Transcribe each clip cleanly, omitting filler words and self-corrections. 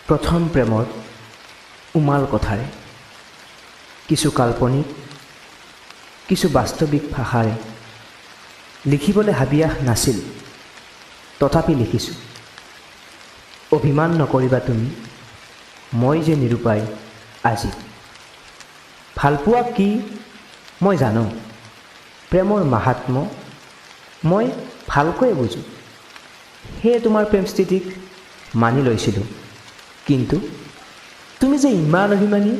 প্ৰথম প্ৰেমৰ উমাল কথাৰে, কিছু কাল্পনিক, কিছু বাস্তৱিক ভাষাৰে লিখিবলৈ হাবিয়াস নাছিল, তথাপি লিখিছোঁ। অভিমান নকৰিবা তুমি, মই যে নিৰুপায় আজি। ভালপোৱা কি মই জানো, প্ৰেমৰ মাহাত্ম্য মই ভালকৈয়ে বুজোঁ। সেয়ে তোমাৰ প্ৰেমস্থিতিক মানি লৈছিলোঁ। কিন্তু তুমি যে ইমান অভিমানী,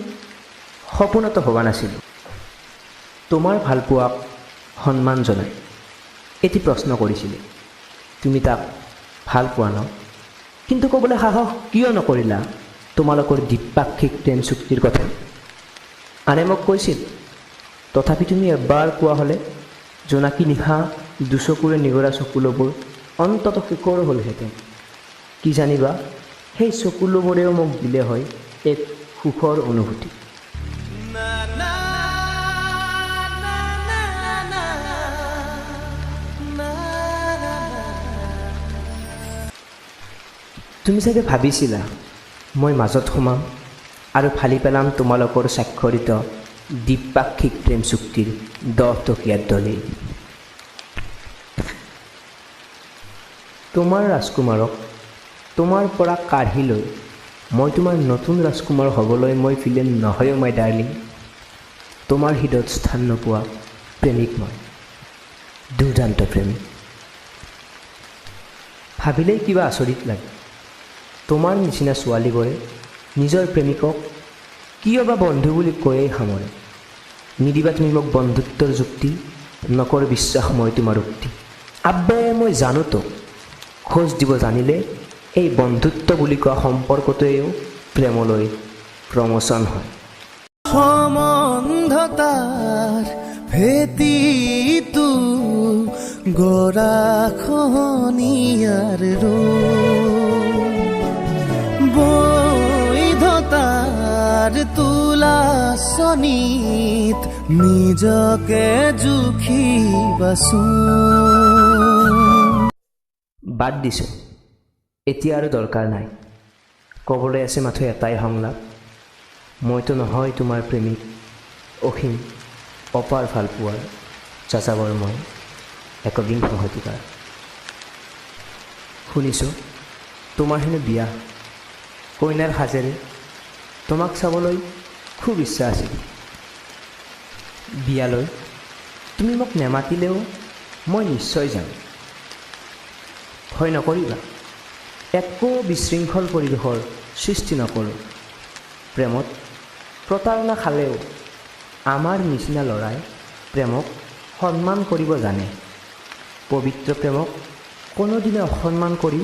সপোনতো ভবা নাছিলোঁ। তোমাৰ ভালপোৱাক সন্মান জনাই এটি প্ৰশ্ন কৰিছিলে, তুমি তাক ভাল পোৱা ন? কিন্তু ক'বলৈ সাহস কিয় নকৰিলা তোমালোকৰ দ্বিপাক্ষিক প্ৰেম চুক্তিৰ কথা? আনে মোক কৈছিল, তথাপি তুমি এবাৰ কোৱা হ'লে জোনাকী নিশা দুচকুৰে নিগৰা চকুলোবোৰ অন্তত শেষৰ হ'লহেঁতেন। কি জানিবা, সেই চকুলোবোৰেও মোক দিলে হয় এক সুখৰ অনুভূতি। তুমি চাগে ভাবিছিলা মই মাজত সোমাম আৰু ফালি পেলাম তোমালোকৰ স্বাক্ষৰিত দ্বিপাক্ষিক প্ৰেম চুক্তিৰ 10 টকীয়া দলিল। তোমাৰ ৰাজকুমাৰক তোমাৰ পৰা কাঢ়ি লৈ মই তোমাৰ নতুন ৰাজকুমাৰ হ'বলৈ মই ভিলেন নহয়ো মাই ডাৰ্লিং। তোমাৰ হৃদয়ত স্থান নোপোৱা প্ৰেমিক মই, দুৰ্দান্ত প্ৰেমিক। ভাবিলেই কিবা আচৰিত লাগে, তোমাৰ নিচিনা ছোৱালীবোৰে নিজৰ প্ৰেমিকক কিয় বা বন্ধু বুলি কৈয়ে সামৰে। নিদিবা তুমি মোক বন্ধুত্বৰ যুক্তি, নকৰ বিশ্বাস মই তোমাৰ উক্তি। আবে মই জানোতো, খোজ দিব জানিলে এই বন্ধুত্ব বুলি কোৱা সম্পৰ্কটোৱেও প্ৰেমলৈ প্ৰমোচন হয়। সমন্ধতাৰ ভেটিটো গৰাখহনীয়াৰ বৈধতাৰ তুলাচনীত নিজকে জুখিবাচোন। বাদ দিছোঁ, এতিয়া আৰু দৰকাৰ নাই। ক'বলৈ আছে মাথো এটাই সংলাপ, মইতো নহয় তোমাৰ প্ৰেমিক, অসীম অপাৰ ভালপোৱাৰ যাযাবৰ মই একবিংশ শতিকাৰ। শুনিছোঁ তোমাৰ হেনো বিয়া, কইনাৰ সাজেৰে তোমাক চাবলৈ খুব ইচ্ছা আছিল। বিয়ালৈ তুমি মোক নেমাতিলেও মই নিশ্চয় যাম। ভয় নকৰিবা, একো বিশৃংখল পৰিৱেশৰ সৃষ্টি নকৰোঁ। প্ৰেমত প্ৰতাৰণা খালেও আমাৰ নিচিনা ল'ৰাই প্ৰেমক সন্মান কৰিব জানে। পবিত্ৰ প্ৰেমক কোনোদিনে অসন্মান কৰি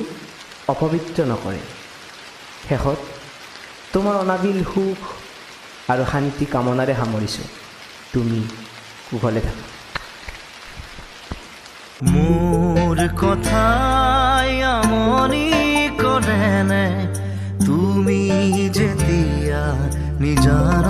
অপবিত্ৰ নকৰে। শেষত তোমাৰ অনাবিল সুখ আৰু শান্তি কামনাৰে সামৰিছোঁ। তুমি কুশলে থাকা। মোৰ কথাই আমনি কৰেনে তুমি যেতিয়া নিজান